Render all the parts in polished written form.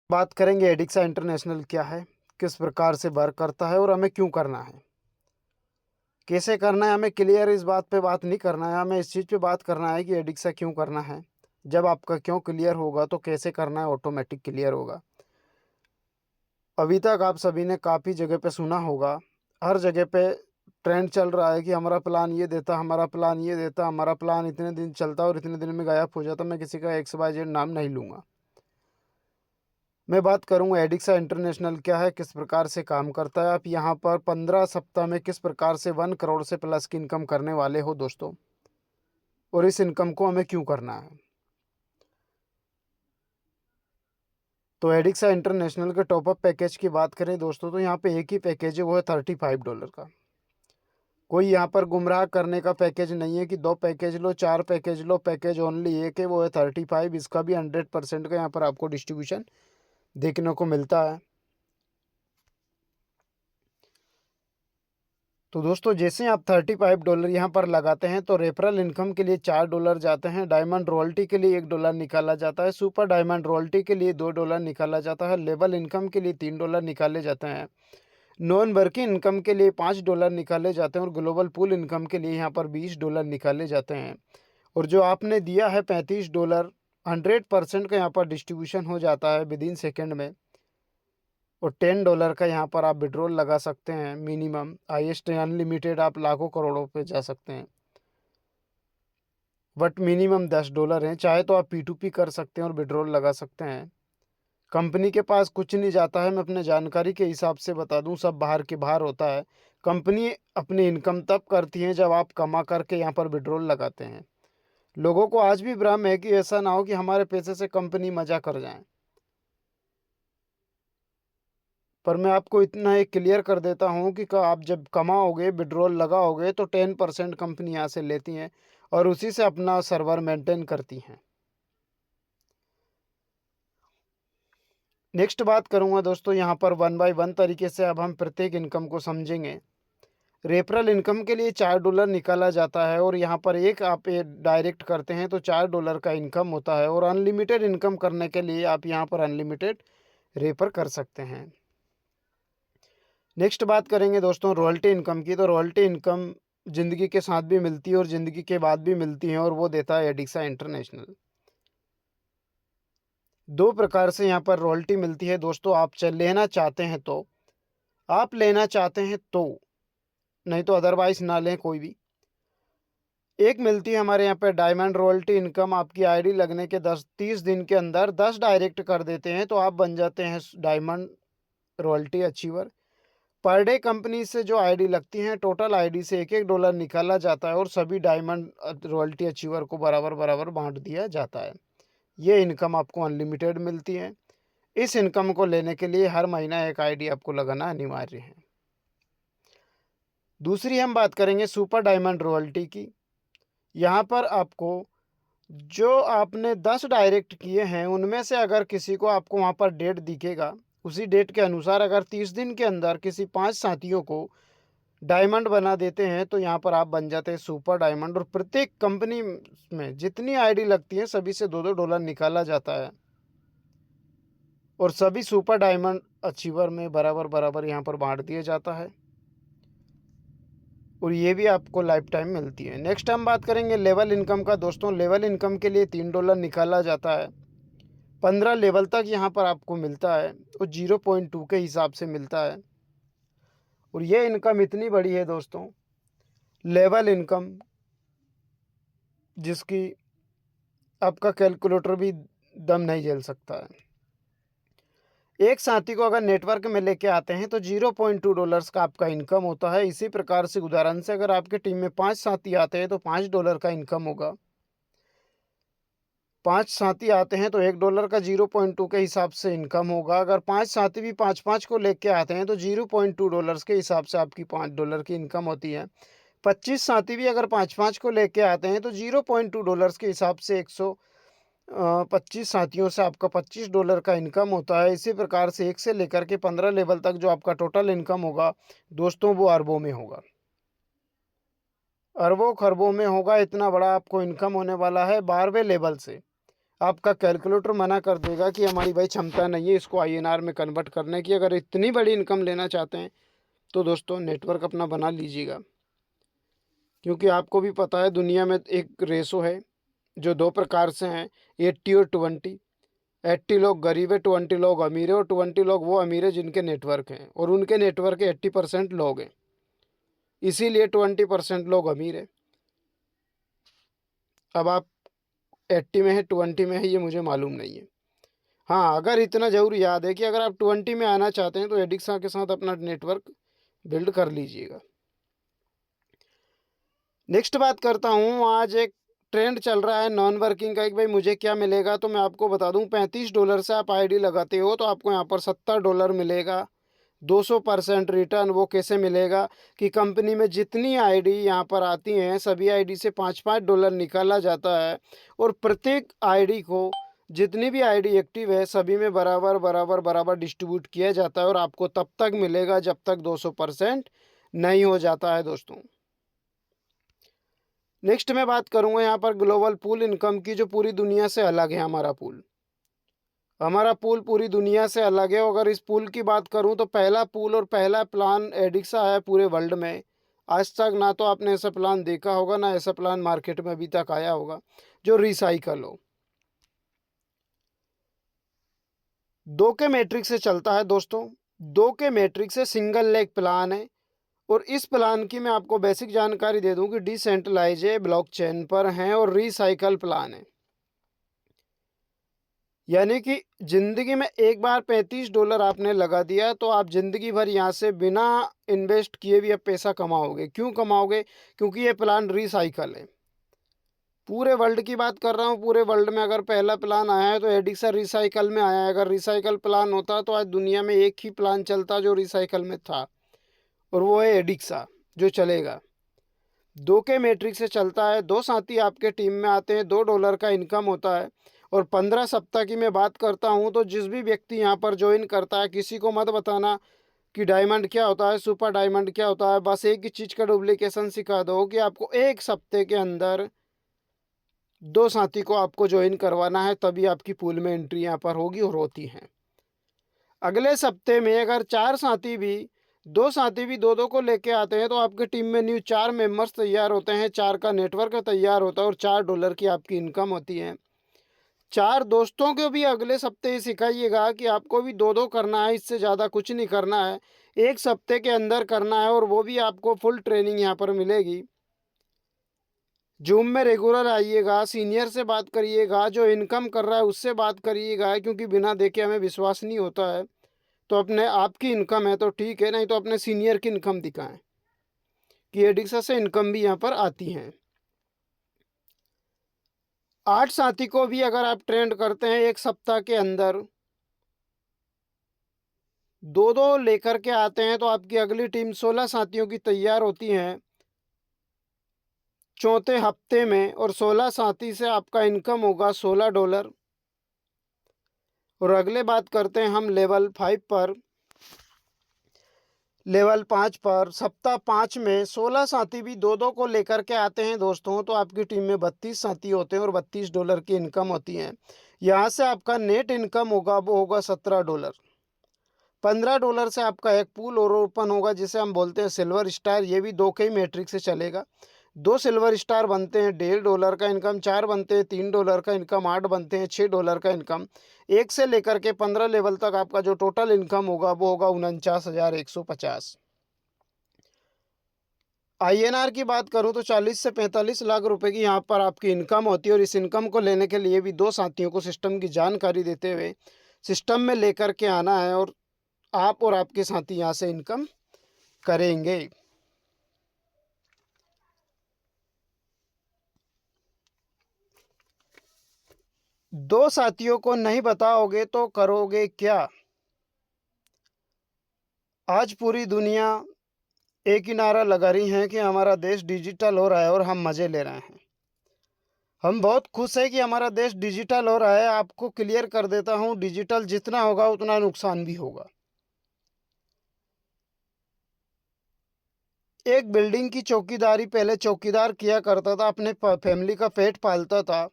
बात करेंगे एडिक्सा इंटरनेशनल क्या है, किस प्रकार से वर्क करता है और हमें क्यों करना है, कैसे करना है। हमें क्लियर इस बात पे बात नहीं करना है, हमें इस चीज़ पे बात करना है कि एडिक्सा क्यों करना है। जब आपका क्यों क्लियर होगा तो कैसे करना है ऑटोमेटिक क्लियर होगा। अभी तक आप सभी ने काफ़ी जगह पे सुना होगा, हर जगह पे ट्रेंड चल रहा है कि हमारा प्लान ये देता, हमारा प्लान ये देता, हमारा प्लान इतने दिन चलता और इतने दिन में गायब हो जाता। मैं किसी का XYZ नाम नहीं लूँगा। मैं बात करूंगा एडिक्सा इंटरनेशनल क्या है, किस प्रकार से काम करता है। आप यहाँ पर 15 सप्ताह में किस प्रकार से 1 करोड़ से प्लस की इनकम करने वाले हो दोस्तों, और इस इनकम को हमें क्यों करना है। तो एडिक्सा इंटरनेशनल के टॉपअप पैकेज की बात करें दोस्तों, तो यहाँ पे एक ही पैकेज है, वो है $35 का। कोई यहाँ पर गुमराह करने का पैकेज नहीं है कि 2 पैकेज लो, 4 पैकेज लो, पैकेज ओनली एक है, वो है 35। इसका भी 100% का यहाँ पर आपको डिस्ट्रीब्यूशन देखने को मिलता है। तो दोस्तों जैसे आप $35 यहाँ पर लगाते हैं तो रेफरल इनकम के लिए $4 जाते हैं, डायमंड रॉयल्टी के लिए $1 निकाला जाता है, सुपर डायमंड रॉयल्टी के लिए $2 निकाला जाता है, लेवल इनकम के लिए $3 निकाले जाते हैं, नॉन वर्किंग इनकम के लिए $5 निकाले जाते हैं, और ग्लोबल पूल इनकम के लिए यहाँ पर $20 निकाले जाते हैं। और जो आपने दिया है $35, 100% का यहाँ पर डिस्ट्रीब्यूशन हो जाता है विद इन सेकेंड में। और $10 का यहाँ पर आप विड्रॉल लगा सकते हैं मिनिमम, हाईएस्ट अनलिमिटेड आप लाखों करोड़ों पे जा सकते हैं, बट मिनिमम $10 हैं। चाहे तो आप P2P कर सकते हैं और विड्रॉल लगा सकते हैं। कंपनी के पास कुछ नहीं जाता है, मैं अपने जानकारी के हिसाब से बता दूं, सब बाहर के बाहर होता है। कंपनी अपनी इनकम तब करती है जब आप कमा करके यहाँ पर विड्रॉल लगाते हैं। लोगों को आज भी भ्रम है कि ऐसा ना हो कि हमारे पैसे से कंपनी मजा कर जाए, पर मैं आपको इतना एक क्लियर कर देता हूँ कि आप जब कमाओगे विड्रॉल लगाओगे तो 10% कंपनी यहाँ से लेती हैं और उसी से अपना सर्वर मेंटेन करती हैं। नेक्स्ट बात करूँगा दोस्तों, यहाँ पर 1 बाय 1 तरीके से अब हम प्रत्येक इनकम को समझेंगे। रेफरल इनकम के लिए $4 निकाला जाता है, और यहाँ पर एक आप ये डायरेक्ट करते हैं तो $4 का इनकम होता है, और अनलिमिटेड इनकम करने के लिए आप यहाँ पर अनलिमिटेड रेफर कर सकते हैं। नेक्स्ट बात करेंगे दोस्तों रॉयल्टी इनकम की। तो रॉयल्टी इनकम ज़िंदगी के साथ भी मिलती है और ज़िंदगी के बाद भी मिलती है, और वो देता है एडिक्सा इंटरनेशनल। 2 प्रकार से यहाँ पर रॉयल्टी मिलती है दोस्तों। आप लेना चाहते हैं तो, आप लेना चाहते हैं तो, नहीं तो अदरवाइज ना लें कोई भी। एक मिलती है हमारे यहाँ पे डायमंड रॉयल्टी इनकम। आपकी आईडी लगने के 30 दिन के अंदर 10 डायरेक्ट कर देते हैं तो आप बन जाते हैं diamond royalty achiever. Per day company से जो आईडी लगती हैं, टोटल आईडी से $1-1 निकाला जाता है और सभी डायमंड रॉयल्टी अचीवर को बराबर बराबर बांट दिया जाता है। ये इनकम आपको अनलिमिटेड मिलती है। इस इनकम को लेने के लिए हर महीना एक आईडी आपको लगाना अनिवार्य है। दूसरी हम बात करेंगे सुपर डायमंड रॉयल्टी की। यहाँ पर आपको जो आपने 10 डायरेक्ट किए हैं उनमें से अगर किसी को आपको वहाँ पर डेट दिखेगा, उसी डेट के अनुसार अगर 30 दिन के अंदर किसी 5 साथियों को डायमंड बना देते हैं तो यहाँ पर आप बन जाते हैं सुपर डायमंड। और प्रत्येक कंपनी में जितनी आईडी लगती है सभी से $2-2 निकाला जाता है, और सभी सुपर डायमंड अचीवर में बराबर बराबर यहाँ पर बांट दिया जाता है, और ये भी आपको लाइफ टाइम मिलती है। नेक्स्ट हम बात करेंगे लेवल इनकम का दोस्तों। लेवल इनकम के लिए $3 निकाला जाता है, 15 लेवल तक यहाँ पर आपको मिलता है, और 0.2 के हिसाब से मिलता है। और ये इनकम इतनी बड़ी है दोस्तों, लेवल इनकम, जिसकी आपका कैलकुलेटर भी दम नहीं झेल सकता है। एक साथी को अगर नेटवर्क में लेके आते हैं तो $0.2 का आपका इनकम होता है। इसी प्रकार से उदाहरण से अगर आपके टीम में 5 साथी आते हैं तो $5 का इनकम होगा। 5 साथी आते हैं तो $1 का 0.2 के हिसाब से इनकम होगा। अगर 5 साथी भी 5-5 को लेके आते हैं तो $0.2 के हिसाब से आपकी $5 की इनकम होती है। 25 साथी भी अगर 5-5 को लेके आते हैं तो $0.2 के हिसाब से 125 साथियों से आपका $25 का इनकम होता है। इसी प्रकार से 1 से लेकर के 15 लेवल तक जो आपका टोटल इनकम होगा दोस्तों, वो अरबों में होगा, अरबों खरबों में होगा। इतना बड़ा आपको इनकम होने वाला है 12वें लेवल से। आपका कैलकुलेटर मना कर देगा कि हमारी भाई क्षमता नहीं है इसको आईएनआर में कन्वर्ट करने की। अगर इतनी बड़ी इनकम लेना चाहते हैं तो दोस्तों नेटवर्क अपना बना लीजिएगा, क्योंकि आपको भी पता है दुनिया में एक रेशो है जो दो प्रकार से हैं, 80 और 20। 80 लोग गरीब है, 20 लोग अमीर है, और 20 लोग वो अमीर है जिनके नेटवर्क हैं, और उनके नेटवर्क के 80% लोग हैं, इसीलिए 20% लोग अमीर है। अब आप 80 में है 20 में है ये मुझे मालूम नहीं है। हाँ, अगर इतना ज़रूर याद है कि अगर आप 20 में आना चाहते हैं तो एडिक्सा के साथ अपना नेटवर्क बिल्ड कर लीजिएगा। नेक्स्ट बात करता हूँ, आज एक ट्रेंड चल रहा है नॉन वर्किंग का कि भाई मुझे क्या मिलेगा। तो मैं आपको बता दूँ, $35 से आप आईडी लगाते हो तो आपको यहाँ पर $70 मिलेगा। 200% रिटर्न वो कैसे मिलेगा कि कंपनी में जितनी आईडी यहाँ पर आती हैं सभी आईडी से $5-5 निकाला जाता है, और प्रत्येक आईडी को, जितनी भी आईडी एक्टिव है सभी में बराबर बराबर बराबर डिस्ट्रीब्यूट किया जाता है, और आपको तब तक मिलेगा जब तक 200% नहीं हो जाता है दोस्तों। नेक्स्ट मैं बात करूँगा यहाँ पर ग्लोबल पूल इनकम की, जो पूरी दुनिया से अलग है। हमारा पूल पूरी दुनिया से अलग है। अगर इस पूल की बात करूं तो पहला पूल और पहला प्लान एडिक्सा है पूरे वर्ल्ड में। आज तक ना तो आपने ऐसा प्लान देखा होगा, ना ऐसा प्लान मार्केट में अभी तक आया होगा जो रिसाइकल हो। 2 के मैट्रिक से चलता है दोस्तों। 2 के मैट्रिक से सिंगल लेग प्लान है, और इस प्लान की मैं आपको बेसिक जानकारी दे दूं कि डिसेंट्रलाइज ब्लॉकचेन पर हैं और रिसाइकल प्लान है। यानी कि ज़िंदगी में एक बार $35 आपने लगा दिया तो आप ज़िंदगी भर यहाँ से बिना इन्वेस्ट किए भी अब पैसा कमाओगे। क्यों कमाओगे? क्योंकि ये प्लान रिसाइकल है। पूरे वर्ल्ड की बात कर रहा हूँ, पूरे वर्ल्ड में अगर पहला प्लान आया है तो एडिक्सा रिसाइकल में आया है। अगर रिसाइकल प्लान होता तो आज दुनिया में एक ही प्लान चलता जो रिसाइकल में था, और वो है एडिक्सा जो चलेगा। 2 के मैट्रिक से चलता है। 2 साथी आपके टीम में आते हैं, $2 का इनकम होता है। और 15 सप्ताह की मैं बात करता हूँ तो जिस भी व्यक्ति यहाँ पर ज्वाइन करता है, किसी को मत बताना कि डायमंड क्या होता है, सुपर डायमंड क्या होता है। बस एक ही चीज़ का डुप्लीकेशन सिखा दो कि आपको एक सप्ते के अंदर 2 साथी को आपको ज्वाइन करवाना है, तभी आपकी पूल में एंट्री यहाँ पर होगी और होती है। अगले सप्ते में अगर 4 साथी भी, 2 साथी भी 2-2 को लेके आते हैं तो आपकी टीम में न्यू 4 मेंबर्स तैयार होते हैं, 4 का नेटवर्क तैयार होता है, और $4 की आपकी इनकम होती है। 4 दोस्तों को भी अगले सप्ते ही सिखाइएगा कि आपको भी 2-2 करना है, इससे ज़्यादा कुछ नहीं करना है, एक सप्ते के अंदर करना है, और वो भी आपको फुल ट्रेनिंग यहाँ पर मिलेगी। जूम में रेगुलर आइएगा, सीनियर से बात करिएगा, जो इनकम कर रहा है उससे बात करिएगा, क्योंकि बिना देखे हमें विश्वास नहीं होता है। तो अपने आपकी इनकम है तो ठीक है, नहीं तो अपने सीनियर की इनकम दिखाएं कि एडिक्सा से इनकम भी यहाँ पर आती हैं। 8 साथी को भी अगर आप ट्रेंड करते हैं एक सप्ताह के अंदर, 2-2 लेकर के आते हैं, तो आपकी अगली टीम 16 साथियों की तैयार होती हैं चौथे हफ्ते में, और 16 साथी से आपका इनकम होगा $16। और अगले बात करते हैं हम लेवल 5 पर। लेवल 5 पर सप्ताह 5 में 16 साथी भी 2-2 को लेकर के आते हैं दोस्तों, तो आपकी टीम में 32 साथी होते हैं और $32 की इनकम होती है। यहाँ से आपका नेट इनकम होगा वो होगा $17। $15 से आपका एक पूल और ओपन होगा जिसे हम बोलते हैं सिल्वर स्टार। ये भी 2 के ही मैट्रिक से चलेगा। 2 सिल्वर स्टार बनते हैं $1.5 का इनकम, 4 बनते हैं $3 का इनकम, 8 बनते हैं $6 का इनकम। 1 से लेकर के 15 लेवल तक आपका जो टोटल इनकम होगा वो होगा 49,150। आईएनआर की बात करूं तो 40 से 45 लाख रुपए की यहाँ पर आपकी इनकम होती है, और इस इनकम को लेने के लिए भी 2 साथियों को सिस्टम की जानकारी देते हुए सिस्टम में लेकर के आना है, और आप और आपके साथी यहाँ से इनकम करेंगे। दो साथियों को नहीं बताओगे तो करोगे क्या? आज पूरी दुनिया एक ही नारा लगा रही है कि हमारा देश डिजिटल हो रहा है और हम मज़े ले रहे हैं। हम बहुत खुश हैं कि हमारा देश डिजिटल हो रहा है। आपको क्लियर कर देता हूँ, डिजिटल जितना होगा उतना नुकसान भी होगा। एक बिल्डिंग की चौकीदारी पहले चौकीदार किया करता था, अपने फैमिली का पेट पालता था।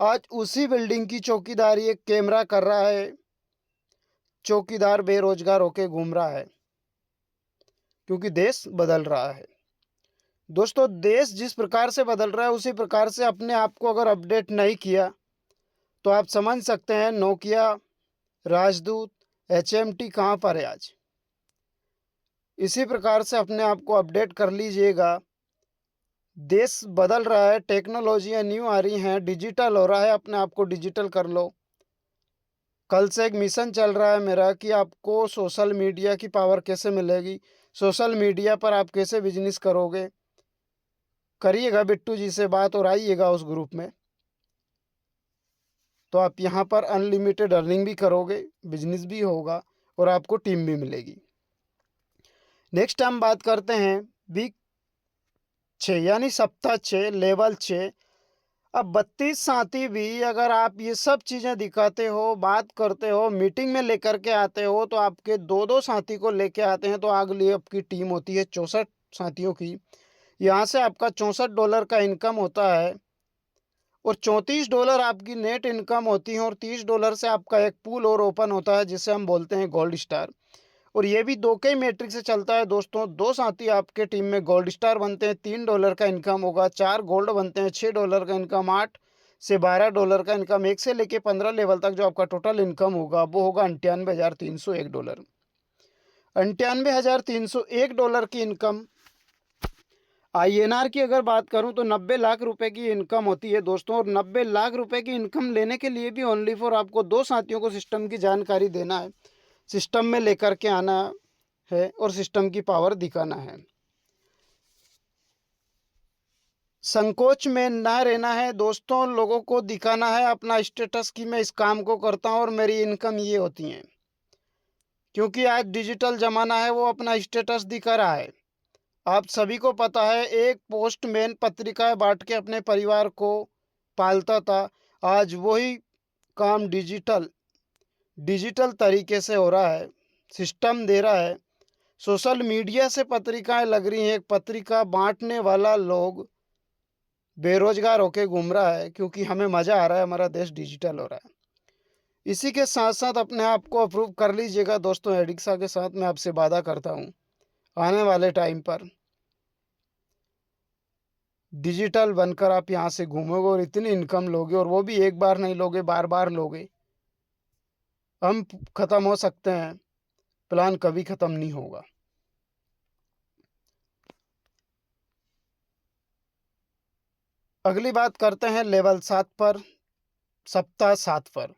आज उसी बिल्डिंग की चौकीदारी एक कैमरा कर रहा है। चौकीदार बेरोजगार होके घूम रहा है, क्योंकि देश बदल रहा है। दोस्तों, देश जिस प्रकार से बदल रहा है उसी प्रकार से अपने आप को अगर अपडेट नहीं किया तो आप समझ सकते हैं नोकिया, राजदूत, HMT कहाँ पर है आज। इसी प्रकार से अपने आप को अपडेट कर लीजिएगा। देश बदल रहा है, टेक्नोलॉजियाँ न्यू आ रही हैं, डिजिटल हो रहा है, अपने आप को डिजिटल कर लो। कल से एक मिशन चल रहा है मेरा कि आपको सोशल मीडिया की पावर कैसे मिलेगी, सोशल मीडिया पर आप कैसे बिजनेस करोगे। करिएगा बिट्टू जी से बात और आइएगा उस ग्रुप में, तो आप यहाँ पर अनलिमिटेड अर्निंग भी करोगे, बिजनेस भी होगा और आपको टीम भी मिलेगी। नेक्स्ट हम बात करते हैं वीक 6 यानी सप्ताह 6 लेवल 6। अब 32 साथी भी अगर आप ये सब चीज़ें दिखाते हो, बात करते हो, मीटिंग में लेकर के आते हो, तो आपके दो दो साथी को लेके आते हैं तो अगली आपकी टीम होती है 64 साथियों की। यहाँ से आपका $64 का इनकम होता है और $34 आपकी नेट इनकम होती है और $30 से आपका एक पूल और ओपन होता है जिसे हम बोलते हैं गोल्ड स्टार। और ये भी दो के ही मैट्रिक से चलता है दोस्तों। दो साथी आपके टीम में गोल्ड स्टार बनते हैं, $3 का इनकम होगा। 4 गोल्ड बनते हैं, $6 का इनकम। 8 से $12 का इनकम। 1 से लेके 15 लेवल तक जो आपका टोटल इनकम होगा वो होगा $98,301। $98,301 की इनकम। INR की अगर बात करूं तो 90 लाख रुपए की इनकम होती है दोस्तों। और 90 लाख रुपए की इनकम लेने के लिए भी ओनली फॉर आपको दो साथियों को सिस्टम की जानकारी देना है, सिस्टम में लेकर के आना है और सिस्टम की पावर दिखाना है। संकोच में ना रहना है दोस्तों, लोगों को दिखाना है अपना स्टेटस कि मैं इस काम को करता हूँ और मेरी इनकम ये होती है। क्योंकि आज डिजिटल ज़माना है, वो अपना स्टेटस दिखा रहा है। आप सभी को पता है एक पोस्टमैन पत्रिकाएं बांट के अपने परिवार को पालता था। आज वही काम डिजिटल डिजिटल तरीके से हो रहा है, सिस्टम दे रहा है। सोशल मीडिया से पत्रिकाएं लग रही हैं। एक पत्रिका बांटने वाला लोग बेरोजगार होके घूम रहा है, क्योंकि हमें मज़ा आ रहा है, हमारा देश डिजिटल हो रहा है। इसी के साथ साथ अपने आप को अप्रूव कर लीजिएगा दोस्तों। एडिक्सा के साथ मैं आपसे वादा करता हूँ आने वाले टाइम पर डिजिटल बनकर आप यहाँ से घूमोगे और इतनी इनकम लोगे, और वो भी एक बार नहीं लोगे, बार बार लोगे। हम ख़त्म हो सकते हैं, प्लान कभी ख़त्म नहीं होगा। अगली बात करते हैं लेवल 7 पर, सप्ताह 7 पर।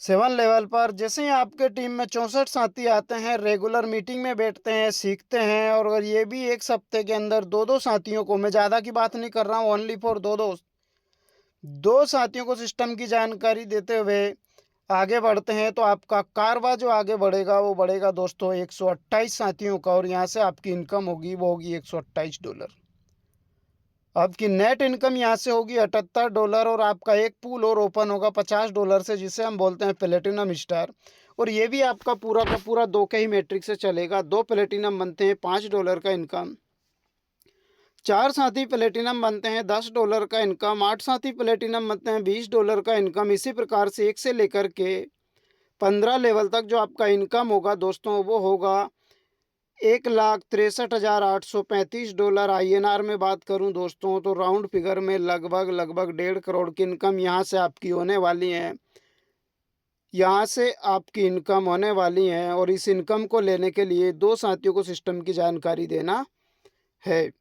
7 लेवल पर जैसे ही आपके टीम में 64 साथी आते हैं, रेगुलर मीटिंग में बैठते हैं, सीखते हैं। और अगर ये भी एक सप्ते के अंदर दो दो साथियों को, मैं ज़्यादा की बात नहीं कर रहा हूँ, ओनली फॉर दो साथियों को सिस्टम की जानकारी देते हुए आगे बढ़ते हैं, तो आपका कारवा जो आगे बढ़ेगा वो बढ़ेगा दोस्तों 128 साथियों का। और यहाँ से आपकी इनकम होगी वो होगी $128। आपकी नेट इनकम यहाँ से होगी $78। और आपका एक पूल और ओपन होगा $50 से, जिसे हम बोलते हैं प्लेटिनम स्टार। और ये भी आपका पूरा का पूरा दो के ही मैट्रिक से चलेगा। 2 प्लेटिनम बनते हैं $5 का इनकम। 4 साथी प्लेटिनम बनते हैं $10 का इनकम। 8 साथी प्लेटिनम बनते हैं $20 का इनकम। इसी प्रकार से 1 से लेकर के 15 लेवल तक जो आपका इनकम होगा दोस्तों वो होगा $1,63,835। INR में बात करूं दोस्तों तो राउंड फिगर में लगभग 1.5 करोड़ की इनकम यहाँ से आपकी होने वाली है। यहाँ से आपकी इनकम होने वाली है। और इस इनकम को लेने के लिए दो साथियों को सिस्टम की जानकारी देना है,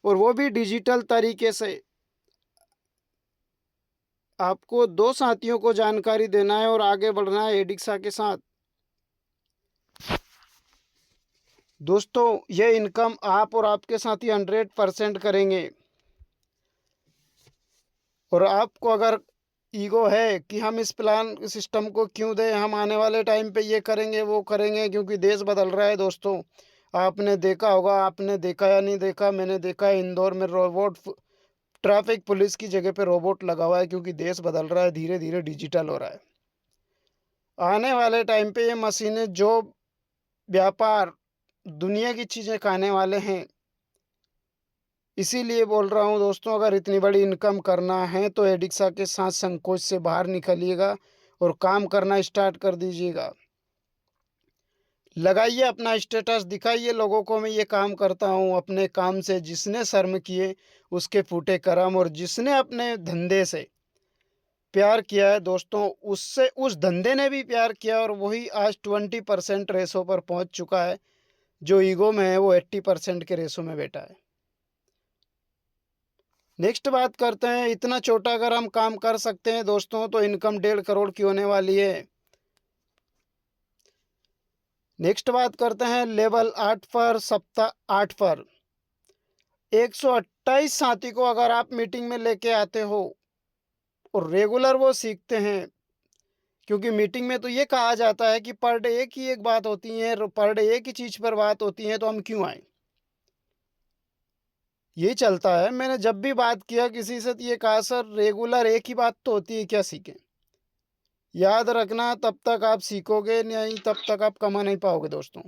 और वो भी डिजिटल तरीके से। आपको दो साथियों को जानकारी देना है और आगे बढ़ना है एडिक्सा के साथ। दोस्तों, ये इनकम आप और आपके साथी 100% करेंगे। और आपको अगर ईगो है कि हम इस प्लान सिस्टम को क्यों दें, हम आने वाले टाइम पे ये करेंगे वो करेंगे, क्योंकि देश बदल रहा है दोस्तों। आपने देखा होगा, आपने देखा या नहीं देखा, मैंने देखा है इंदौर में रोबोट ट्रैफिक पुलिस की जगह पे रोबोट लगा हुआ है, क्योंकि देश बदल रहा है, धीरे धीरे डिजिटल हो रहा है। आने वाले टाइम पे ये मशीनें जो व्यापार दुनिया की चीज़ें खाने वाले हैं, इसीलिए बोल रहा हूँ दोस्तों, अगर इतनी बड़ी इनकम करना है तो एडिक्सा के साथ संकोच से बाहर निकलिएगा और काम करना स्टार्ट कर दीजिएगा। लगाइए अपना स्टेटस, दिखाइए लोगों को मैं ये काम करता हूँ। अपने काम से जिसने शर्म किए उसके फूटे करम, और जिसने अपने धंधे से प्यार किया है दोस्तों, उससे उस धंधे ने भी प्यार किया, और वही आज 20% रेशो पर पहुंच चुका है। जो ईगो में है वो 80% के रेशो में बैठा है। नेक्स्ट बात करते हैं, इतना छोटा अगर हम काम कर सकते हैं दोस्तों तो इनकम 1.5 करोड़ की होने वाली है। नेक्स्ट बात करते हैं लेवल 8 पर, सप्ताह 8 पर 128 साथी को अगर आप मीटिंग में लेके आते हो और रेगुलर वो सीखते हैं, क्योंकि मीटिंग में तो ये कहा जाता है कि पर डे एक ही एक बात होती है, पर डे एक ही चीज़ पर बात होती है, तो हम क्यों आए। ये चलता है। मैंने जब भी बात किया किसी से तो ये कहा, सर रेगुलर एक ही बात तो होती है, क्या सीखें। याद रखना, तब तक आप सीखोगे नहीं, तब तक आप कमा नहीं पाओगे दोस्तों।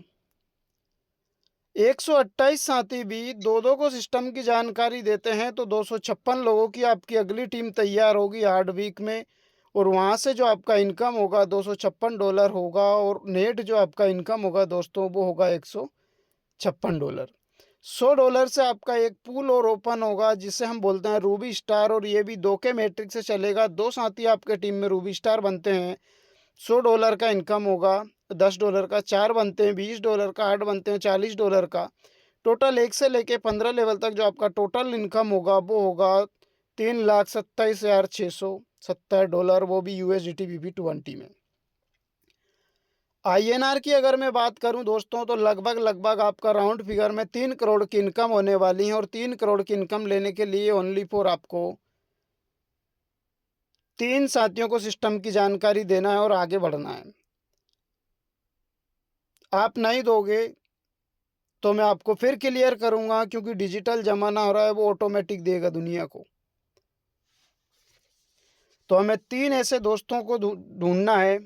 128 साथी भी दो दो को सिस्टम की जानकारी देते हैं तो 256 लोगों की आपकी अगली टीम तैयार होगी 8 वीक में। और वहाँ से जो आपका इनकम होगा $256 होगा, और नेट जो आपका इनकम होगा दोस्तों वो होगा $156। $100 से आपका एक पूल और ओपन होगा जिसे हम बोलते हैं रूबी स्टार, और ये भी 2 के मैट्रिक से चलेगा। 2 साथी आपके टीम में रूबी स्टार बनते हैं, $100 का इनकम होगा, $10 का 4 बनते हैं, $20 का 8 बनते हैं, $40 का टोटल। 1 से लेके 15 लेवल तक जो आपका टोटल इनकम होगा वो होगा $3,27,670, वो भी USDT VP20 में। INR की अगर मैं बात करूं दोस्तों तो लगभग आपका राउंड फिगर में 3 करोड़ की इनकम होने वाली है। और 3 करोड़ की इनकम लेने के लिए ओनली फॉर आपको 3 साथियों को सिस्टम की जानकारी देना है और आगे बढ़ना है। आप नहीं दोगे तो मैं आपको फिर क्लियर करूंगा, क्योंकि डिजिटल जमाना हो रहा है, वो ऑटोमेटिक देगा दुनिया को। तो हमें 3 ऐसे दोस्तों को ढूंढना है,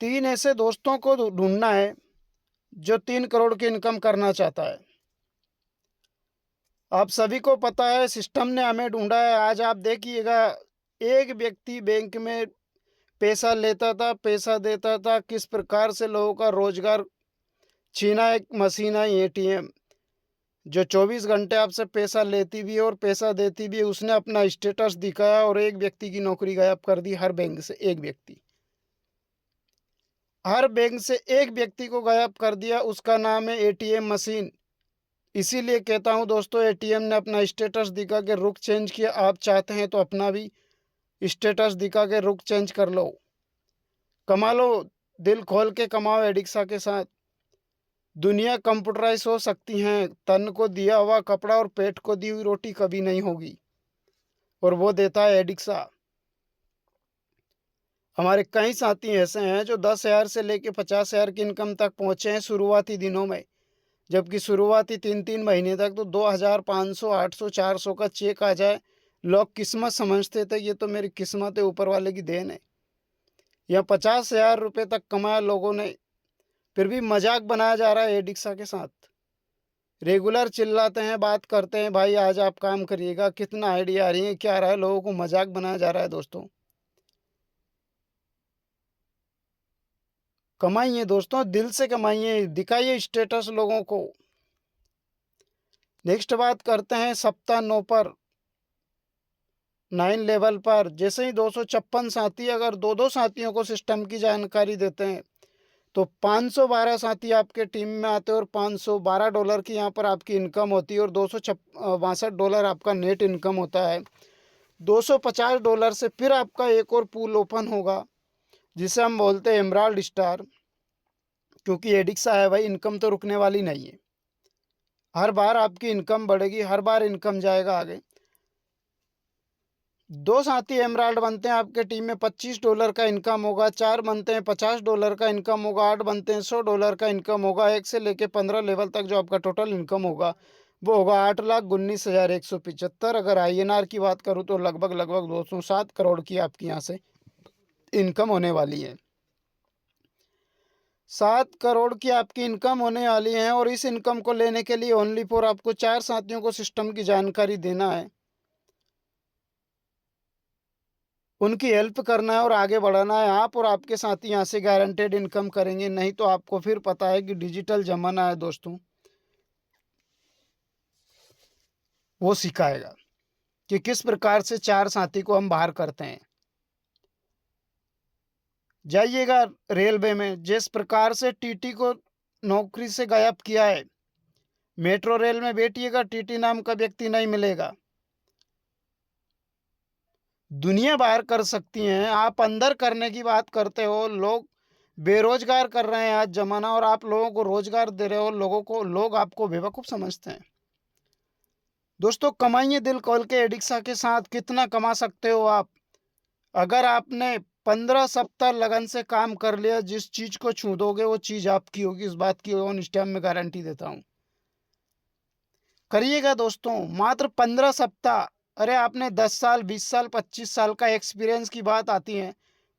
3 ऐसे दोस्तों को ढूंढना है जो 3 करोड़ की इनकम करना चाहता है। आप सभी को पता है सिस्टम ने हमें ढूंढा है। आज आप देखिएगा, एक व्यक्ति बैंक में पैसा लेता था, पैसा देता था, किस प्रकार से लोगों का रोजगार छीना एक मशीन है ATM, जो 24 घंटे आपसे पैसा लेती भी है और पैसा देती भी है। उसने अपना स्टेटस दिखाया और एक व्यक्ति की नौकरी गायब कर दी। हर बैंक से एक व्यक्ति, हर बैंक से एक व्यक्ति को गायब कर दिया। उसका नाम है ATM मशीन। इसीलिए कहता हूं दोस्तों, ATM ने अपना स्टेटस दिखा के रुख चेंज किया। आप चाहते हैं तो अपना भी स्टेटस दिखा के रुख चेंज कर लो, कमा लो, दिल खोल के कमाओ एडिक्सा के साथ। दुनिया कंप्यूटराइज हो सकती है, तन को दिया हुआ कपड़ा और पेट को दी हुई रोटी कभी नहीं होगी, और वो देता है एडिक्सा। हमारे कई साथी ऐसे हैं जो 10,000 से लेके 50,000 की इनकम तक पहुंचे हैं शुरुआती दिनों में, जबकि शुरुआती 3-3 महीने तक तो 2,000, 500, 800, 400 का चेक आ जाए, लोग किस्मत समझते थे, ये तो मेरी किस्मत है, ऊपर वाले की देन है। यहाँ 50,000 रुपये तक कमाया लोगों ने, फिर भी मजाक बनाया जा रहा है एडिक्सा के साथ। रेगुलर चिल्लाते हैं, बात करते हैं, भाई आज आप काम करिएगा, कितना आइडिया आ रही है, क्या आ रहा है, लोगों को मजाक बनाया जा रहा है दोस्तों। कमाइए दोस्तों, दिल से कमाइए, दिखाइए स्टेटस लोगों को। नेक्स्ट बात करते हैं सप्ताह 9 पर, 9 लेवल पर। जैसे ही 256 साथी अगर दो दो साथियों को सिस्टम की जानकारी देते हैं तो 512 साथी आपके टीम में आते हैं, और $512 की यहाँ पर आपकी इनकम होती है, और $262 आपका नेट इनकम होता है। $250 से फिर आपका एक और पूल ओपन होगा जिसे हम बोलते हैं एमराल्ड स्टार, क्योंकि एडिक्सा है भाई, इनकम तो रुकने वाली नहीं है। हर बार आपकी इनकम बढ़ेगी, हर बार इनकम जाएगा आगे। 2 साथी एमराल्ड बनते हैं आपके टीम में, $25 का इनकम होगा। 4 बनते हैं, $50 का इनकम होगा। 8 बनते हैं, $100 का इनकम होगा। 1 से लेके 15 लेवल तक जो आपका टोटल इनकम होगा वो होगा 8,19,175। अगर INR की बात करूँ तो लगभग 207 करोड़ की आपकी यहाँ से इनकम होने वाली है। 7 करोड़ की आपकी इनकम होने वाली है और इस इनकम को लेने के लिए ओनली फॉर आपको 4 साथियों को सिस्टम की जानकारी देना है, उनकी हेल्प करना है और आगे बढ़ाना है। आप और आपके साथी यहाँ से गारंटेड इनकम करेंगे, नहीं तो आपको फिर पता है कि डिजिटल जमाना है दोस्तों, वो सिखाएगा कि किस प्रकार से 4 साथी को हम बाहर करते हैं। जाइएगा रेलवे में, जिस प्रकार से टीटी को नौकरी से गायब किया है, मेट्रो रेल में बैठिएगा, टीटी नाम का व्यक्ति नहीं मिलेगा। दुनिया बाहर कर सकती हैं, आप अंदर करने की बात करते हो। लोग बेरोजगार कर रहे हैं आज जमाना, और आप लोगों को रोजगार दे रहे हो। लोग आपको बेवकूफ़ समझते हैं। दोस्तों, कमाइए दिल खोल के। एडिक्सा के साथ कितना कमा सकते हो आप? अगर आपने 15 सप्ताह लगन से काम कर लिया, जिस चीज को छू दोगे वो चीज आपकी होगी, इस बात की ऑन स्टैम्प में गारंटी देता हूं। करिएगा दोस्तों, मात्र 15 सप्ताह। अरे आपने 10 साल, 20 साल, 25 साल का एक्सपीरियंस की बात आती है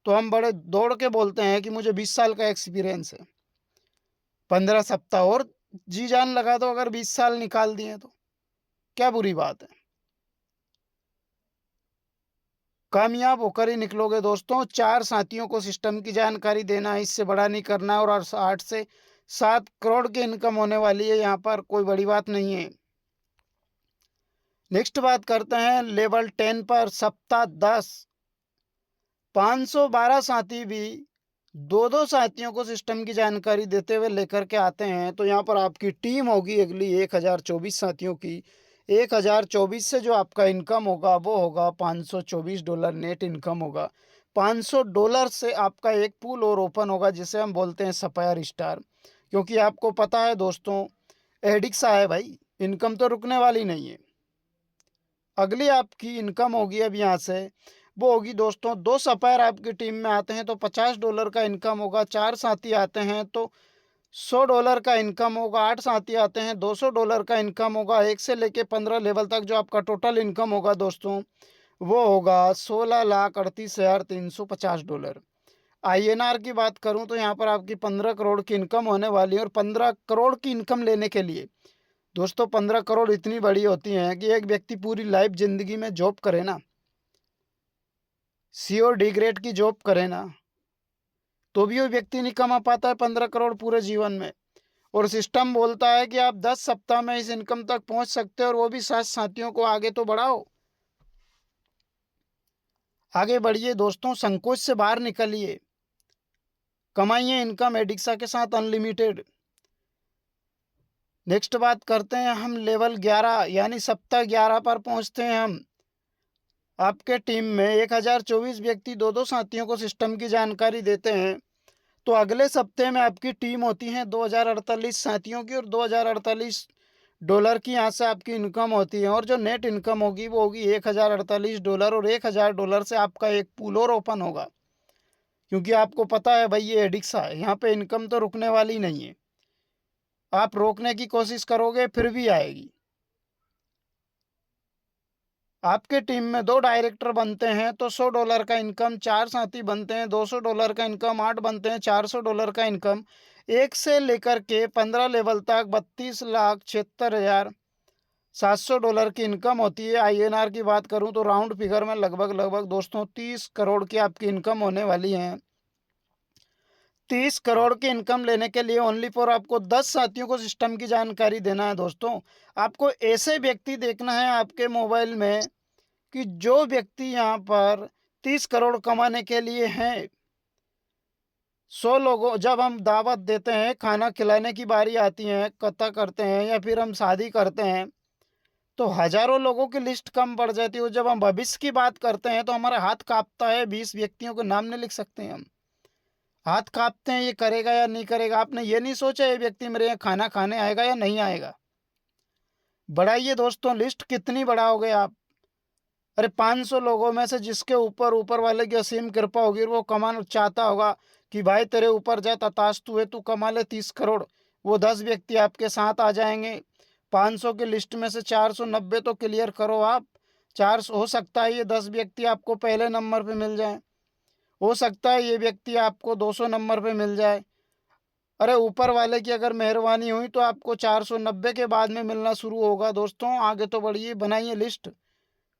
तो हम बड़े दौड़ के बोलते हैं कि मुझे 20 साल का एक्सपीरियंस है। 15 सप्ताह और जी जान लगा दो, अगर 20 साल निकाल दिए तो क्या बुरी बात है? कामयाब होकर ही निकलोगे दोस्तों। 4 साथियों को सिस्टम की जानकारी देना है, इससे बड़ा नहीं करना है। और 8 से 7 करोड़ की इनकम होने वाली है, यहाँ पर कोई बड़ी बात नहीं है। नेक्स्ट बात करते हैं लेवल 10 पर। सप्ताह 10, 512 साथी भी दो दो साथियों को सिस्टम की जानकारी देते हुए लेकर के आते हैं। तो यहाँ पर आपकी टीम होगी अगली 1024 साथियों की। 1024 से जो आपका इनकम होगा वो होगा $524 नेट इनकम होगा। $500 से आपका एक पूल और ओपन होगा, जिसे हम बोलते हैं सफायर स्टार। क्योंकि आपको पता है दोस्तों, एडिक्सा है भाई, इनकम तो रुकने वाली नहीं है। अगली आपकी इनकम होगी अब यहाँ से, वो होगी दोस्तों, 2 सफायर आपकी टीम में आते हैं तो $50 का इनकम होगा। 4 साथी आते हैं तो $100 का इनकम होगा। 8 साथी आते हैं $200 का इनकम होगा। 1 से लेके 15 लेवल तक जो आपका टोटल इनकम होगा दोस्तों, वो होगा $16,38,350। INR की बात करूं तो यहाँ पर आपकी 15 करोड़ की इनकम होने वाली है। और 15 करोड़ की इनकम लेने के लिए दोस्तों, 15 करोड़ इतनी बड़ी होती हैं कि एक व्यक्ति पूरी लाइफ जिंदगी में जॉब करे ना, C और D ग्रेड की जॉब करे ना, तो भी वो व्यक्ति नहीं कमा पाता है 15 करोड़ पूरे जीवन में। और सिस्टम बोलता है कि आप 10 सप्ताह में इस इनकम तक पहुंच सकते हो, और वो भी 7 साथियों को आगे तो बढ़ाओ। आगे बढ़िए दोस्तों, संकोच से बाहर निकलिए, कमाइए इनकम एडिक्सा के साथ अनलिमिटेड। नेक्स्ट बात करते हैं हम लेवल 11 यानी सप्ताह 11 पर पहुंचते हैं हम। आपके टीम में 1024 व्यक्ति दो दो साथियों को सिस्टम की जानकारी देते हैं। तो अगले सप्ते में आपकी टीम होती है 2048 साथियों की, और $2048 की यहाँ से आपकी इनकम होती है। और जो नेट इनकम होगी वो होगी $1048, और $1000 से आपका एक पूल और ओपन होगा। क्योंकि आपको पता है भाई, ये एडिक्सा है, यहाँ पे इनकम तो रुकने वाली नहीं है। आप रोकने की कोशिश करोगे फिर भी आएगी। आपके टीम में 2 डायरेक्टर बनते हैं तो $100 का इनकम। 4 साथी बनते हैं, $200 का इनकम। 8 बनते हैं, $400 का इनकम। 1 से लेकर के 15 लेवल तक $32,76,700 की इनकम होती है। INR की बात करूं तो राउंड फिगर में लगभग दोस्तों 30 करोड़ की आपकी इनकम होने वाली है। 30 करोड़ की इनकम लेने के लिए ओनली फॉर आपको 10 साथियों को सिस्टम की जानकारी देना है दोस्तों। आपको ऐसे व्यक्ति देखना है आपके मोबाइल में कि जो व्यक्ति यहाँ पर 30 करोड़ कमाने के लिए हैं। 100 लोगों, जब हम दावत देते हैं, खाना खिलाने की बारी आती है, कथा करते हैं या फिर हम शादी करते हैं, तो हजारों लोगों की लिस्ट कम पड़ जाती है। जब हम भविष्य की बात करते हैं तो हमारा हाथ कांपता है, 20 व्यक्तियों के नाम नहीं लिख सकते हैं हम। हाथ कांपते हैं, ये करेगा या नहीं करेगा। आपने ये नहीं सोचा ये व्यक्ति मेरे यहाँ खाना खाने आएगा या नहीं आएगा। बढ़ाइए दोस्तों, लिस्ट कितनी बढ़ाओगे आप? अरे 500 लोगों में से जिसके ऊपर ऊपर वाले की असीम कृपा होगी, वो कमाना चाहता होगा कि भाई तेरे ऊपर जा तथास्तु है, तू कमा ले 30 करोड़, वो 10 व्यक्ति आपके साथ आ जाएंगे। 500 की लिस्ट में से 490 तो क्लियर करो आप। 400 हो सकता है ये 10 व्यक्ति आपको पहले नंबर पे मिल जाए, हो सकता है ये व्यक्ति आपको 200 नंबर पे मिल जाए। अरे ऊपर वाले की अगर मेहरबानी हुई तो आपको 490 के बाद में मिलना शुरू होगा दोस्तों। आगे तो बढ़िए, बनाइए लिस्ट,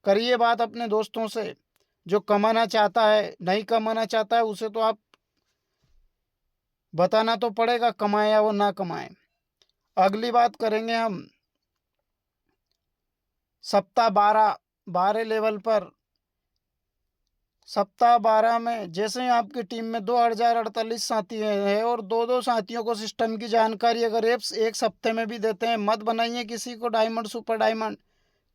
करिए बात अपने दोस्तों से। जो कमाना चाहता है, नहीं कमाना चाहता है, उसे तो आप बताना तो पड़ेगा, कमाए या वो ना कमाए। अगली बात करेंगे हम सप्ताह 12 12 लेवल पर। सप्ताह 12 में जैसे ही आपकी टीम में 2048 साथी है और दो दो साथियों को सिस्टम की जानकारी अगर एप्स एक सप्ते में भी देते हैं, मत बनाइए किसी को डायमंड सुपर डायमंड,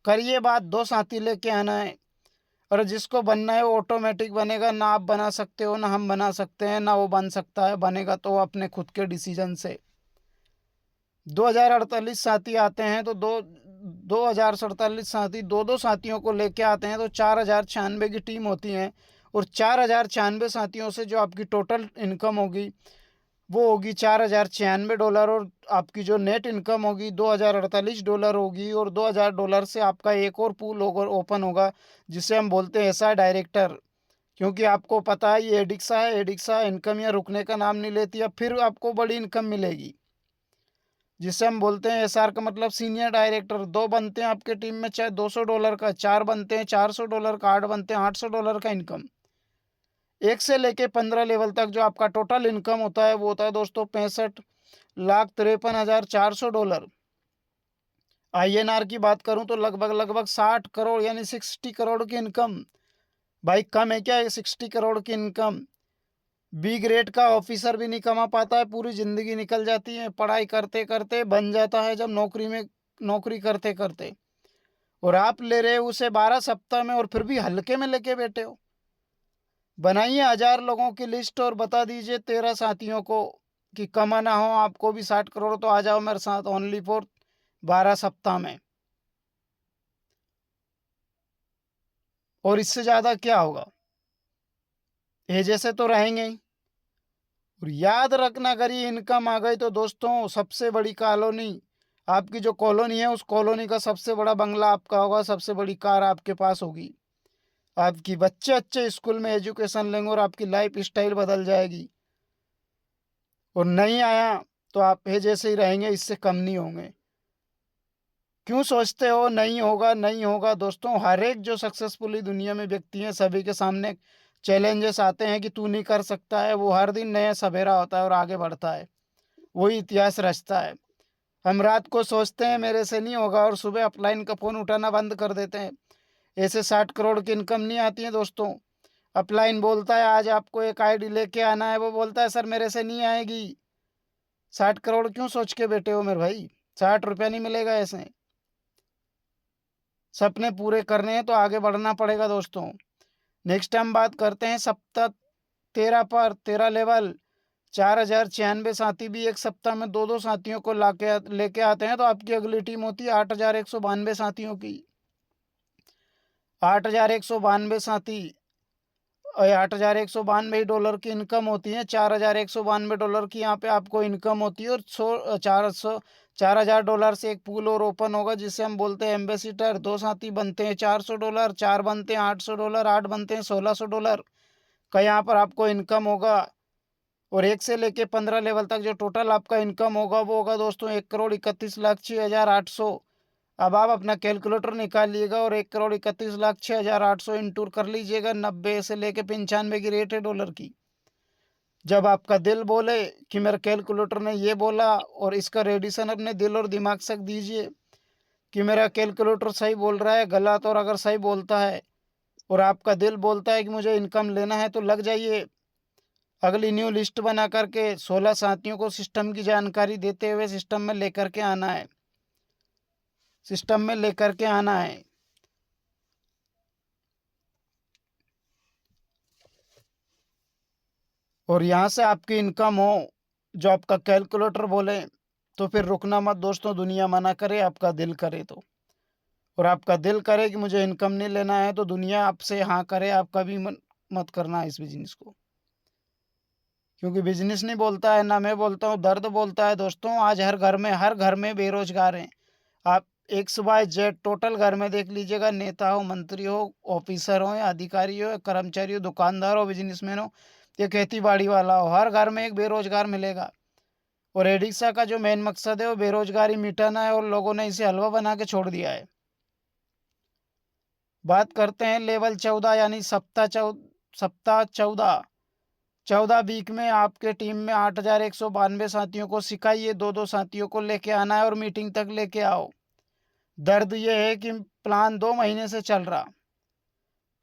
करिए बात, 2 साथी लेके आना है। और जिसको बनना है वो ऑटोमेटिक बनेगा, ना आप बना सकते हो, ना हम बना सकते हैं, ना वो बन सकता है। बनेगा तो अपने खुद के डिसीजन से। 2048 साथी आते हैं तो 2047 साथी दो दो साथियों को लेके आते हैं तो 4096 की टीम होती है। और 4096 साथियों से जो आपकी टोटल इनकम होगी वो होगी $4096। और आपकी जो नेट इनकम होगी $2048 होगी। और $2000 से आपका एक और पूल होगा, ओपन होगा, जिसे हम बोलते हैं एसआर डायरेक्टर। क्योंकि आपको पता है ये एडिक्सा है, एडिक्सा इनकम या रुकने का नाम नहीं लेती। अब फिर आपको बड़ी इनकम मिलेगी, जिसे हम बोलते हैं एसआर का मतलब सीनियर डायरेक्टर। 2 बनते हैं आपके टीम में, चाहे $200 का, 4 बनते हैं $400 का, 8 बनते हैं $800 का इनकम। 1 से लेके 15 लेवल तक जो आपका टोटल इनकम होता है वो होता है दोस्तों $65,53,400। आईएनआर की बात करूं तो लगभग लगभग 60 करोड़ यानी 60 करोड़ की इनकम। भाई कम है क्या ये 60 करोड़ की इनकम? बी ग्रेड का ऑफिसर भी नहीं कमा पाता है, पूरी जिंदगी निकल जाती है पढ़ाई करते करते, बन जाता है जब नौकरी में, नौकरी करते करते। और आप ले रहे हो उसे 12 सप्ताह में और फिर भी हल्के में लेके बैठे हो। बनाइए 1000 लोगों की लिस्ट और बता दीजिए 13 साथियों को कि कमाना हो आपको भी 60 करोड़ तो आ जाओ मेरे साथ, ओनली फॉर 12 सप्ताह में। और इससे ज्यादा क्या होगा? ये जैसे तो रहेंगे ही। और याद रखना, अगर ये इनकम आ गई तो दोस्तों सबसे बड़ी कॉलोनी, आपकी जो कॉलोनी है उस कॉलोनी का सबसे बड़ा बंगला आपका होगा, सबसे बड़ी कार आपके पास होगी। आपकी बच्चे अच्छे स्कूल में एजुकेशन लेंगे और आपकी लाइफ स्टाइल बदल जाएगी। और नहीं आया तो आप ये जैसे ही रहेंगे, इससे कम नहीं होंगे। क्यों सोचते हो नहीं होगा नहीं होगा? दोस्तों हर एक जो सक्सेसफुली दुनिया में व्यक्ति है, सभी के सामने चैलेंजेस आते हैं कि तू नहीं कर सकता है। वो हर दिन नया सवेरा होता है और आगे बढ़ता है, वही इतिहास रचता है। हम रात को सोचते हैं मेरे से नहीं होगा और सुबह अपलाइन का फ़ोन उठाना बंद कर देते हैं। ऐसे 60 करोड़ की इनकम नहीं आती है दोस्तों। अपलाइन बोलता है आज आपको एक आईडी लेके आना है, वो बोलता है सर मेरे से नहीं आएगी। 60 करोड़ क्यों सोच के बैठे हो मेरे भाई? 60 रुपया नहीं मिलेगा ऐसे। सपने पूरे करने हैं तो आगे बढ़ना पड़ेगा दोस्तों। नेक्स्ट हम बात करते हैं सप्ताह 13 पर। 13 लेवल 4096 साथी भी एक सप्ताह में दो दो साथियों को लाके लेके आते हैं तो आपकी अगली टीम होती है 8192 साथियों की। 8192 साथी और $8,192 की इनकम होती है। $4,192 की यहाँ पे आपको इनकम होती है। और 4,000 से एक पूल और ओपन होगा, जिसे हम बोलते हैं एम्बेसिडर। 2 साथी बनते हैं $400, 4 बनते हैं $800, 8 बनते हैं $1,600 का यहाँ पर आपको इनकम होगा। और 1 से लेके 15 लेवल तक जो टोटल आपका इनकम होगा वो होगा दोस्तों 1,31,06,800। अब आप अपना कैलकुलेटर निकालिएगा और 1,31,06,800 इंटू कर लीजिएगा 90 से लेके 95 की रेट है डॉलर की। जब आपका दिल बोले कि मेरे कैलकुलेटर ने ये बोला, और इसका रेडिशन अपने दिल और दिमाग से दीजिए कि मेरा कैलकुलेटर सही बोल रहा है गलत। और अगर सही बोलता है और आपका दिल बोलता है कि मुझे इनकम लेना है तो लग जाइए। अगली न्यू लिस्ट बना करके 16 साथियों को सिस्टम की जानकारी देते हुए सिस्टम में लेकर के आना है, सिस्टम में लेकर के आना है। और यहाँ से आपकी इनकम हो जो आपका कैलकुलेटर बोले, तो फिर रुकना मत दोस्तों। दुनिया मना करे, आपका दिल करे तो। और आपका दिल करे कि मुझे इनकम नहीं लेना है तो दुनिया आपसे हाँ करे, आप कभी मत करना इस बिजनेस को। क्योंकि बिजनेस नहीं बोलता है, ना मैं बोलता हूँ, दर्द बोलता है दोस्तों। आज हर घर में बेरोजगार हैं। आप एक्स वाई जेड टोटल घर में देख लीजिएगा, नेता हो, मंत्री हो, ऑफिसर हो या अधिकारी हो या कर्मचारी हो, दुकानदार हो, बिजनेसमैन हो या खेती बाड़ी वाला हो, हर घर में एक बेरोजगार मिलेगा। और एडिक्सा का जो मेन मकसद है वो बेरोजगारी मिटाना है और लोगों ने इसे हलवा बना के छोड़ दिया है। बात करते हैं लेवल 14 यानी सप्ताह 14। 14 वीक में आपके टीम में 8,192 साथियों को सिखाइए, 2-2 साथियों को लेके आना है और मीटिंग तक लेके आओ। दर्द ये है कि प्लान 2 महीने से चल रहा,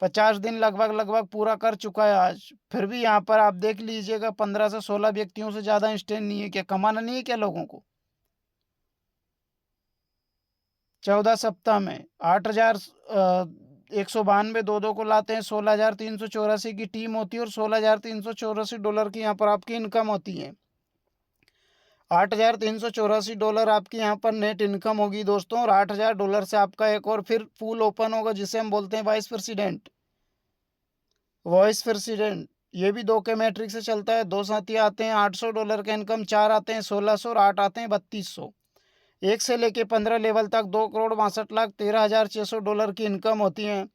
50 दिन लगभग पूरा कर चुका है आज, फिर भी यहाँ पर आप देख लीजिएगा 15 से 16 व्यक्तियों से ज़्यादा इंस्टेंट नहीं है। क्या कमाना नहीं है क्या लोगों को? 14 सप्ताह में 8,192 2-2 को लाते हैं, 16,384 की टीम होती है और $16,384 की यहाँ पर आपकी इनकम होती है। $8,384 आपकी यहाँ पर नेट इनकम होगी दोस्तों, और $8,000 से आपका एक और फिर पूल ओपन होगा जिसे हम बोलते हैं वाइस प्रेसिडेंट। ये भी 2 के मैट्रिक से चलता है। 2 साथी आते हैं $800 का इनकम, 4 आते हैं 1,600 और 8 आते हैं 3,200। 1 से लेके 15 लेवल तक $2,62,13,600 की इनकम होती है।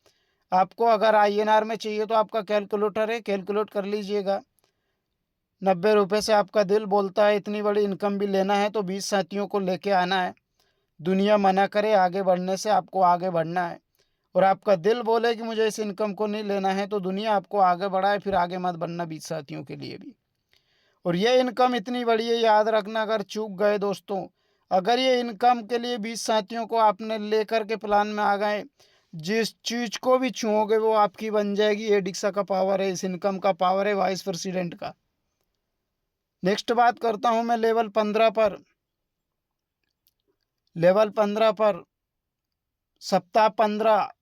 आपको अगर INR में चाहिए तो आपका कैलकुलेटर है, कैलकुलेट कर लीजिएगा। 90 रुपये से आपका दिल बोलता है इतनी बड़ी इनकम भी लेना है तो 20 साथियों को लेके आना है। दुनिया मना करे आगे बढ़ने से, आपको आगे बढ़ना है। और आपका दिल बोले कि मुझे इस इनकम को नहीं लेना है तो दुनिया आपको आगे बढ़ाए, फिर आगे मत बढ़ना 20 साथियों के लिए भी। और ये इनकम इतनी बड़ी है, याद रखना, अगर चूक गए दोस्तों, अगर ये इनकम के लिए 20 साथियों को आपने लेकर के प्लान में आ गए, जिस चीज को भी छुओगे वो आपकी बन जाएगी। एडिक्सा का पावर है, इस इनकम का पावर है वाइस प्रेसिडेंट का। नेक्स्ट बात करता हूं मैं लेवल 15 पर। लेवल 15 पर सप्ताह 15,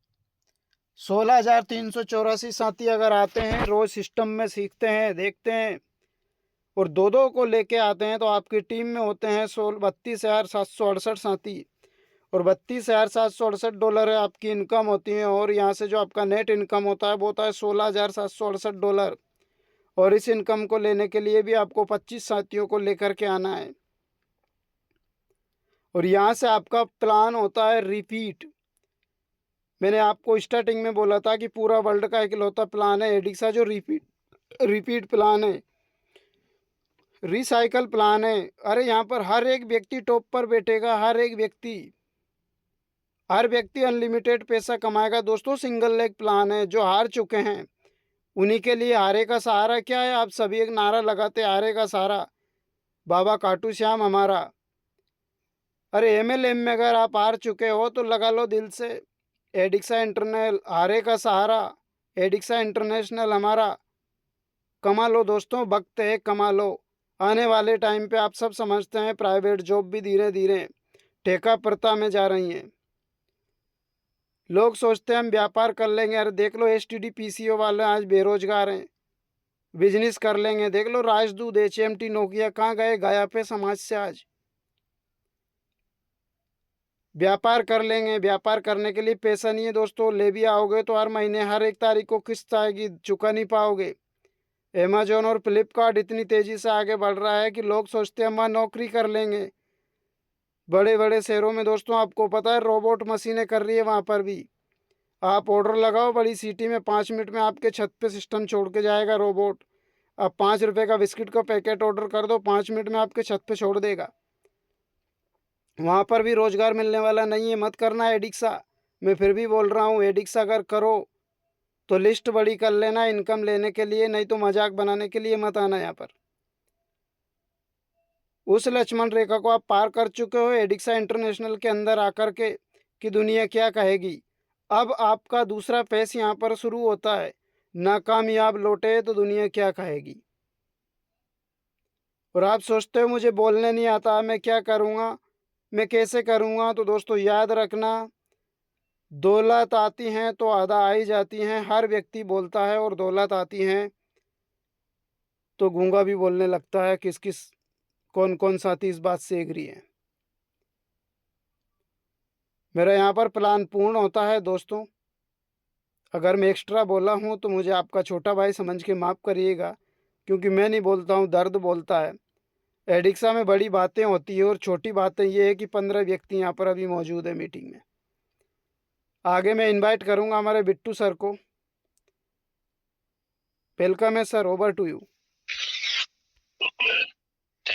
16,384 साथी अगर आते हैं, रोज सिस्टम में सीखते हैं, देखते हैं और 2-2 को लेके आते हैं तो आपकी टीम में होते हैं 32,768 साथी और $32,768 है आपकी इनकम होती है। और यहाँ से जो आपका नेट इनकम होता है वो होता है $16,768। और इस इनकम को लेने के लिए भी आपको 25 साथियों को लेकर के आना है। और यहाँ से आपका प्लान होता है रिपीट। मैंने आपको स्टार्टिंग में बोला था कि पूरा वर्ल्ड का इकलौता प्लान है एडिक्सा जो रिपीट प्लान है, रिसाइकल प्लान है। अरे यहाँ पर हर एक व्यक्ति टॉप पर बैठेगा, हर व्यक्ति अनलिमिटेड पैसा कमाएगा दोस्तों। सिंगल लेग प्लान है। जो हार चुके हैं उन्हीं के लिए हारे का सहारा क्या है, आप सभी एक नारा लगाते, हारे का सहारा बाबा खाटू श्याम हमारा। अरे MLM में अगर आप हार चुके हो तो लगा लो दिल से एडिक्सा इंटरनेशनल, हारे का सहारा एडिक्सा इंटरनेशनल हमारा। कमा लो दोस्तों, वक्त है, कमा लो। आने वाले टाइम पे आप सब समझते हैं प्राइवेट जॉब भी धीरे धीरे ठेका प्रथा में जा रही हैं। लोग सोचते हैं हम व्यापार कर लेंगे। अरे देख लो STD PCO वाले आज बेरोजगार हैं, बिजनेस कर लेंगे। देख लो राजदूत, HMT, नोकिया कहाँ गए, गायब पे समाज से आज। व्यापार कर लेंगे। व्यापार करने के लिए पैसा नहीं है दोस्तों, ले भी आओगे तो हर महीने हर 1 तारीख को किस्त आएगी, चुका नहीं पाओगे। अमेजोन और फ्लिपकार्ट इतनी तेजी से आगे बढ़ रहा है कि लोग सोचते हैं हम वहाँ नौकरी कर लेंगे। बड़े बड़े शहरों में दोस्तों आपको पता है रोबोट मशीनें कर रही है, वहाँ पर भी आप ऑर्डर लगाओ बड़ी सिटी में, 5 मिनट में आपके छत पे सिस्टम छोड़ के जाएगा रोबोट। आप 5 रुपये का बिस्किट का पैकेट ऑर्डर कर दो, 5 मिनट में आपके छत पे छोड़ देगा। वहाँ पर भी रोजगार मिलने वाला नहीं है, मत करना एडिक्सा। मैं फिर भी बोल रहा हूँ एडिक्सा अगर करो तो लिस्ट बड़ी कर लेना इनकम लेने के लिए, नहीं तो मजाक बनाने के लिए मत आना यहाँ पर। उस लक्ष्मण रेखा को आप पार कर चुके हो एडिक्सा इंटरनेशनल के अंदर आकर के कि दुनिया क्या कहेगी। अब आपका दूसरा फेस यहाँ पर शुरू होता है, नाकामयाब लौटे तो दुनिया क्या कहेगी। और आप सोचते हो मुझे बोलने नहीं आता, मैं क्या करूँगा, मैं कैसे करूँगा। तो दोस्तों याद रखना, दौलत आती हैं तो आधा आ ही जाती हैं। हर व्यक्ति बोलता है और दौलत आती हैं तो गूंगा भी बोलने लगता है। किस किस कौन कौन साथी इस बात से एग्री है। मेरा यहाँ पर प्लान पूर्ण होता है दोस्तों। अगर मैं एक्स्ट्रा बोला हूँ तो मुझे आपका छोटा भाई समझ के माफ़ करिएगा, क्योंकि मैं नहीं बोलता हूँ, दर्द बोलता है। एडिक्सा में बड़ी बातें होती है और छोटी बातें ये है कि 15 व्यक्ति यहाँ पर अभी मौजूद है मीटिंग में। आगे मैं इनवाइट करूँगा हमारे बिट्टू सर को। वेलकम है sir, over to you.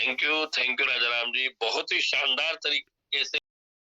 Thank you Rajaram ji. बहुत ही शानदार तरीके से